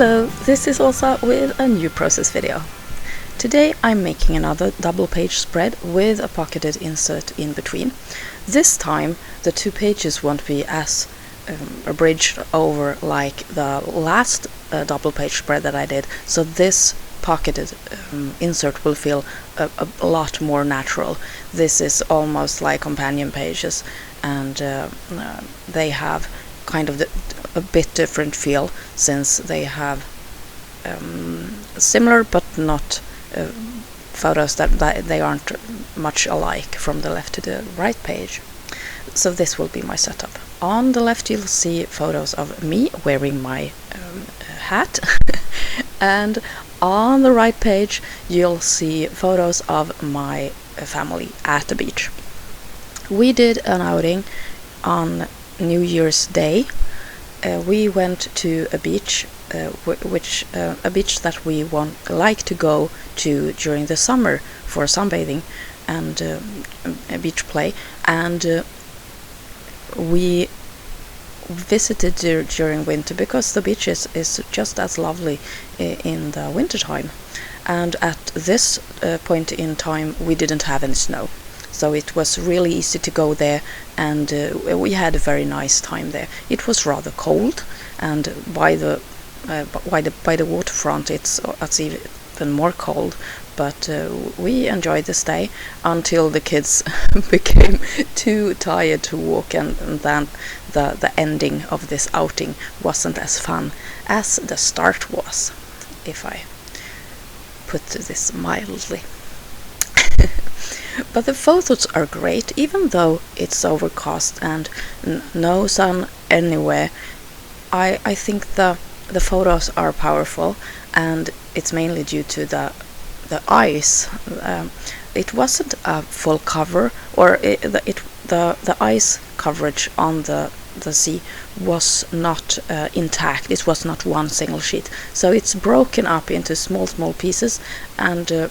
Hello, this is Åsa with a new process video. Today I'm making another double page spread with a pocketed insert in between. This time the two pages won't be as abridged over like the last double page spread that I did, so this pocketed insert will feel a lot more natural. This is almost like companion pages, and they have kind of a bit different feel, since they have similar but not photos that they aren't much alike from the left to the right page. So this will be my setup. On the left you'll see photos of me wearing my hat and on the right page you'll see photos of my family at the beach. We did an outing on New Year's Day. We went to a beach, a beach that we like to go to during the summer for sunbathing and a beach play, and we visited during winter because the beach is just as lovely in the winter time. And at this point in time we didn't have any snow, so it was really easy to go there, and we had a very nice time there. It was rather cold, and by the waterfront it's even more cold, but we enjoyed the stay until the kids became too tired to walk, and then the ending of this outing wasn't as fun as the start was, if I put this mildly. But the photos are great, even though it's overcast and no sun anywhere. I think the photos are powerful, and it's mainly due to the ice. It wasn't a full cover, or the ice coverage on the sea was not intact. It was not one single sheet, so it's broken up into small pieces, and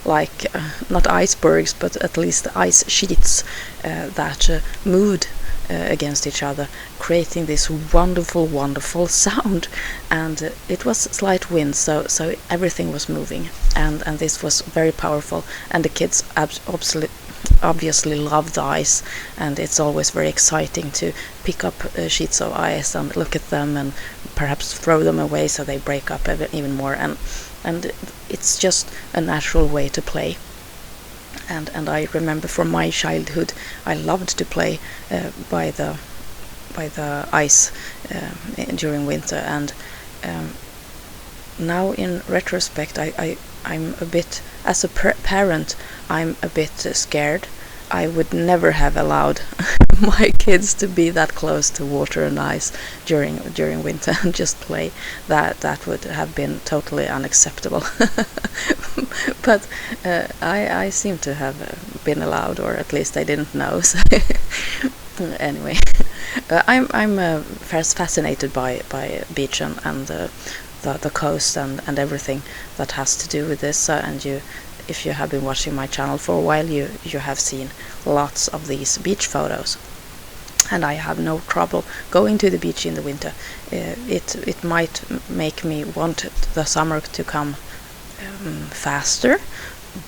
like not icebergs, but at least ice sheets that moved against each other, creating this wonderful sound. And it was slight wind, so everything was moving, and this was very powerful. And the kids obviously love the ice, and it's always very exciting to pick up sheets of ice and look at them and perhaps throw them away so they break up even more, and it's just a natural way to play. And I remember from my childhood I loved to play by the ice during winter, and now in retrospect I'm a bit, as a parent, I'm a bit scared. I would never have allowed my kids to be that close to water and ice during winter and just play. That would have been totally unacceptable. But I seem to have been allowed, or at least I didn't know. So anyway, I'm fascinated by beach and the coast and everything that has to do with this. And if you have been watching my channel for a while, you have seen lots of these beach photos. And I have no trouble going to the beach in the winter. It might make me want the summer to come faster,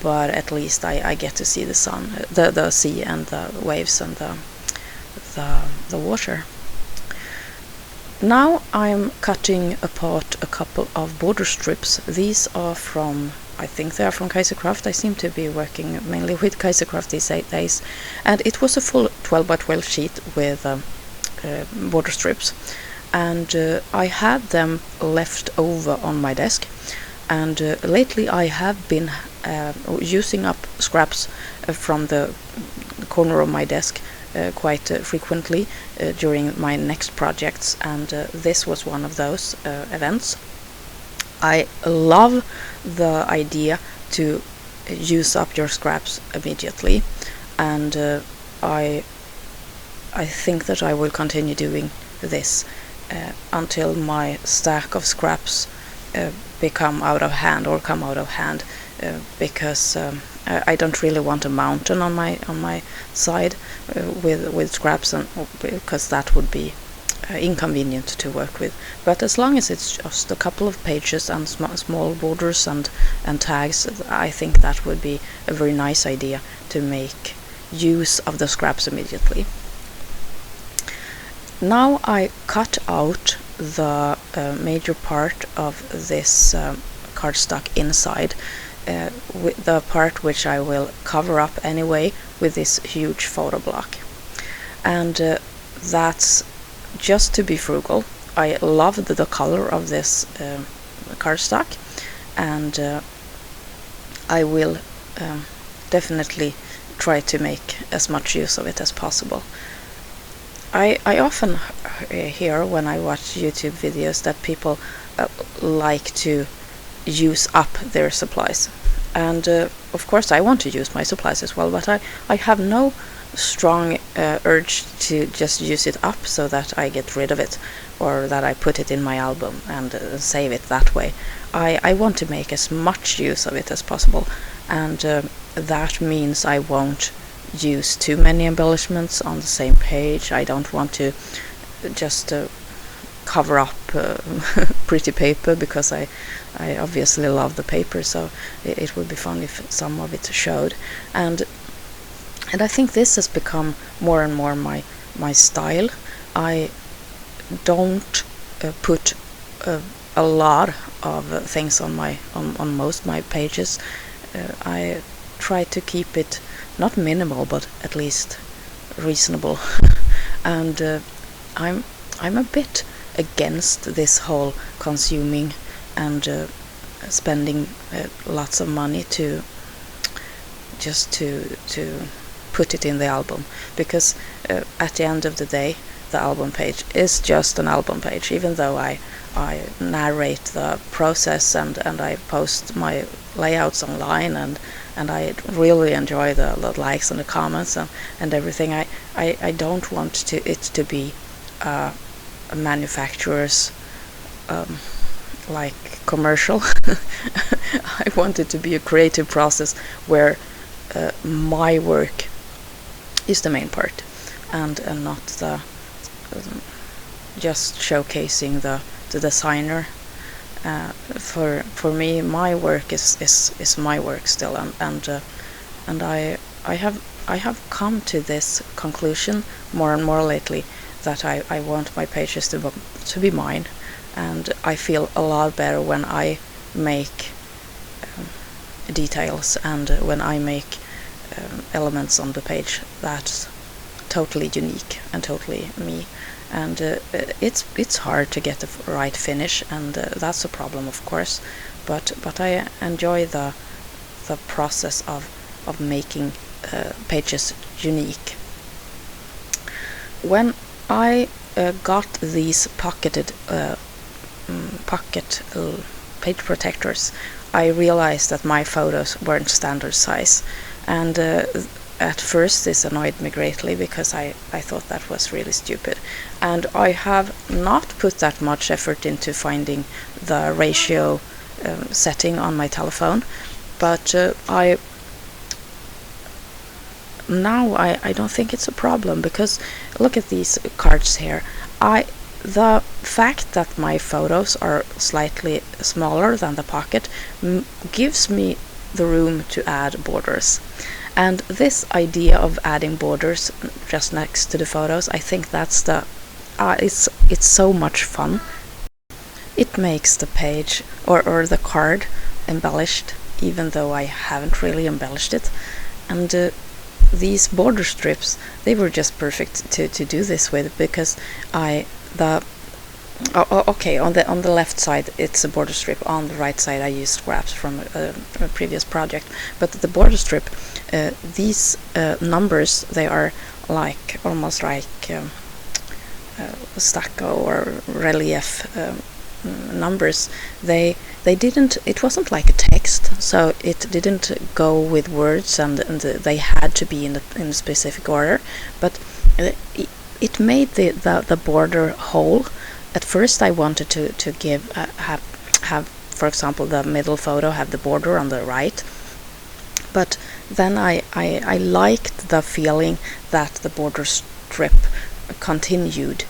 but at least I get to see the sun, the sea and the waves and the water. Now I'm cutting apart a couple of border strips. These are from, I think they are from Kaiserkraft. I seem to be working mainly with Kaiserkraft these days. And it was a full 12 by 12 sheet with border strips. And I had them left over on my desk. And lately I have been using up scraps from the corner of my desk quite frequently during my next projects, and this was one of those events. I love the idea to use up your scraps immediately, and I think that I will continue doing this until my stack of scraps come out of hand, because I don't really want a mountain on my side with scraps, and because that would be inconvenient to work with. But as long as it's just a couple of pages and small borders and tags, I think that would be a very nice idea to make use of the scraps immediately. Now I cut out the major part of this cardstock inside, with the part which I will cover up anyway with this huge photo block. And that's just to be frugal. I loved the color of this cardstock, and I will definitely try to make as much use of it as possible. I often hear when I watch YouTube videos that people like to use up their supplies, and of course I want to use my supplies as well, but I have no strong urge to just use it up so that I get rid of it, or that I put it in my album and save it that way. I want to make as much use of it as possible, and that means I won't use too many embellishments on the same page. I don't want to just cover up pretty paper, because I obviously love the paper, so it would be fun if some of it showed. And I think this has become more and more my style. I don't put a lot of things on most my pages. I try to keep it not minimal, but at least reasonable. And I'm a bit against this whole consuming and spending lots of money to put it in the album, because at the end of the day the album page is just an album page, even though I narrate the process and I post my layouts online, and I really enjoy the likes and the comments and everything. I don't want it to be a manufacturer's like commercial. I want it to be a creative process where my work is the main part, and not the just showcasing the designer. For me, my work is my work still, and I have come to this conclusion more and more lately, that I want my pages to be mine, and I feel a lot better when I make details and when I make elements on the page that's totally unique and totally me. And it's hard to get the right finish, and that's a problem, of course, but I enjoy the process of making pages unique. When I got these pocket page protectors, I realized that my photos weren't standard size, and at first this annoyed me greatly, because I thought that was really stupid, and I have not put that much effort into finding the ratio setting on my telephone, but I don't think it's a problem, because look at these cards here. The fact that my photos are slightly smaller than the pocket gives me the room to add borders. And this idea of adding borders just next to the photos, I think that's it's so much fun. It makes the page or the card embellished, even though I haven't really embellished it. And these border strips, they were just perfect to do this with, because okay, on the left side it's a border strip, on the right side I used scraps from a previous project, but the border strip, these numbers, they are like almost like stucco or relief numbers. It wasn't like a text, so it didn't go with words, and they had to be in a specific order, but it made the border whole. At first I wanted to give have, for example, the middle photo have the border on the right, but then I liked the feeling that the border strip continued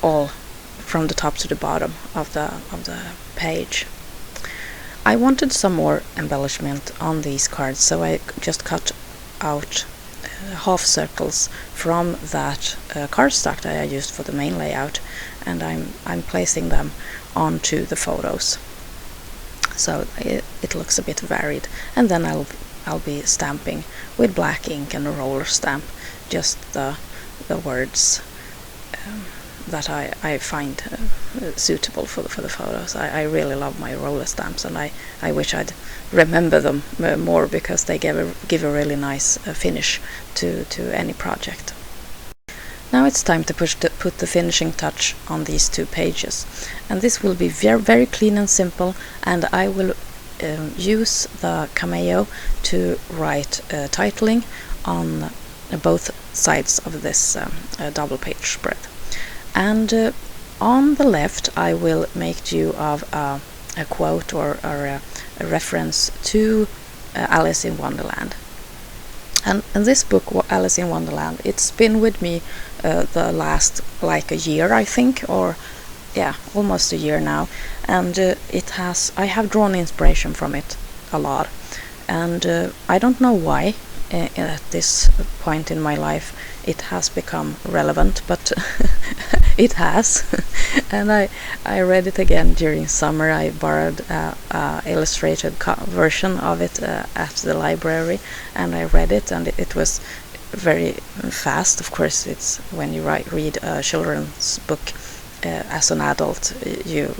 all from the top to the bottom of the page. I wanted some more embellishment on these cards, so I just cut out half circles from that cardstock that I used for the main layout, and I'm placing them onto the photos, so it looks a bit varied. And then I'll be stamping with black ink and a roller stamp just the words that I find suitable for the photos. I really love my roller stamps, and I wish I'd remember them more, because they give a really nice finish to any project. Now it's time to put the finishing touch on these 2 pages, and this will be very clean and simple, and I will use the cameo to write titling on both sides of this double page spread. And on the left I will make use of a quote or a reference to Alice in Wonderland. And this book, Alice in Wonderland, it's been with me the last like a year, I think, or yeah, almost a year now, and I have drawn inspiration from it a lot, and I don't know why at this point in my life it has become relevant, but it has. And I read it again during summer. I borrowed a illustrated version of it at the library, and I read it, and it was very fast. Of course, it's when you read a children's book as an adult, you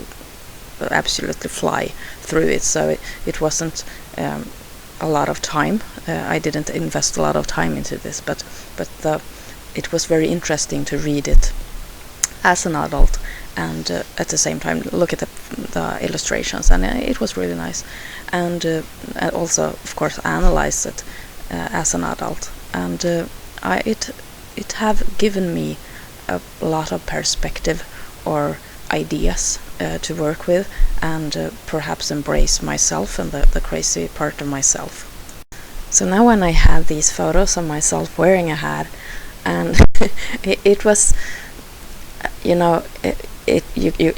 absolutely fly through it, so it wasn't a lot of time. I didn't invest a lot of time into this, but it was very interesting to read it as an adult, and at the same time look at the illustrations, and it was really nice, and also of course analyze it as an adult, and it have given me a lot of perspective or ideas to work with, and perhaps embrace myself and the crazy part of myself. So now when I have these photos of myself wearing a hat, and it was, you know,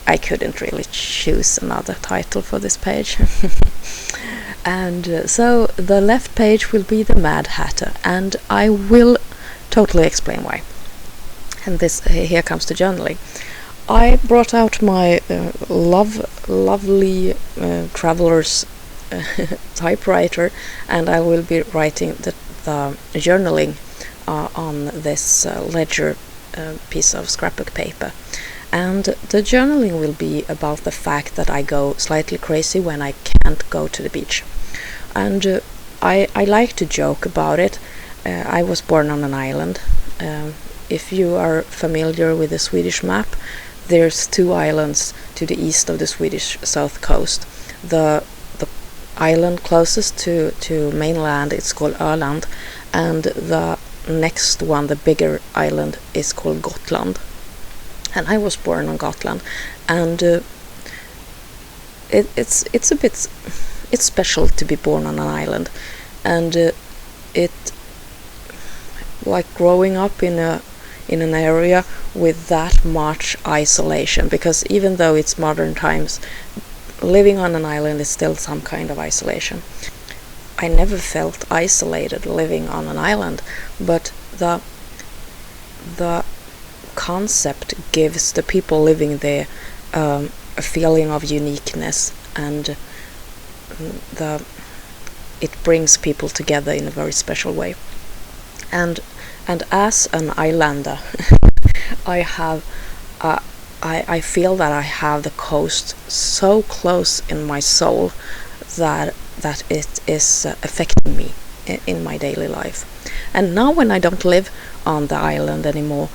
I couldn't really choose another title for this page. And so the left page will be the Mad Hatter, and I will totally explain why. And this here comes the journaling. I brought out my lovely Traveler's typewriter, and I will be writing the journaling on this ledger piece of scrapbook paper. And the journaling will be about the fact that I go slightly crazy when I can't go to the beach. And I like to joke about it. I was born on an island. If you are familiar with the Swedish map, there's 2 islands to the east of the Swedish south coast. The island closest to mainland, it's called Öland, and the next one, the bigger island, is called Gotland. And I was born on Gotland, and it's special to be born on an island, and it like growing up in an area with that much isolation, because even though it's modern times, living on an island is still some kind of isolation. I never felt isolated living on an island, but the concept gives the people living there a feeling of uniqueness, and it brings people together in a very special way. And as an islander, I feel that I have the coast so close in my soul that it is affecting me in my daily life. And now when I don't live on the island anymore,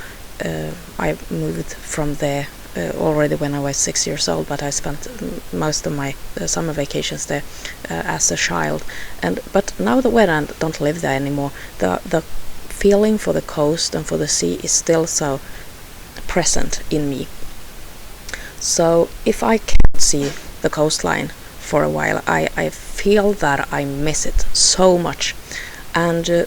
I moved from there already when I was 6 years old, but I spent most of my summer vacations there as a child. But now that when I don't live there anymore, the feeling for the coast and for the sea is still so present in me. So if I can't see the coastline for a while, I feel that I miss it so much. And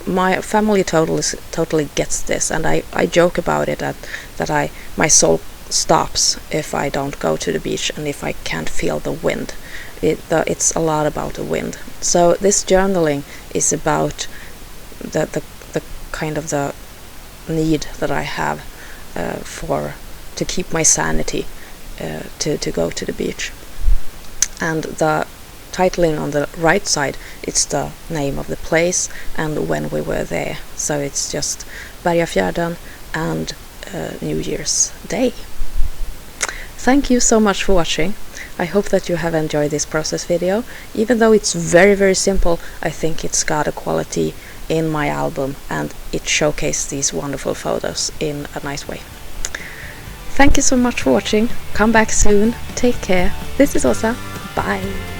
my family totally gets this, and I joke about it that my soul stops if I don't go to the beach and if I can't feel the wind. It's a lot about the wind. So this journaling is about the kind of the need that I have to keep my sanity, to go to the beach. And the titling on the right side, it's the name of the place and when we were there. So it's just Bergafjärden and New Year's Day. Thank you so much for watching. I hope that you have enjoyed this process video. Even though it's very simple, I think it's got a quality in my album, and it showcased these wonderful photos in a nice way. Thank you so much for watching. Come back soon. Take care. This is Åsa. Bye.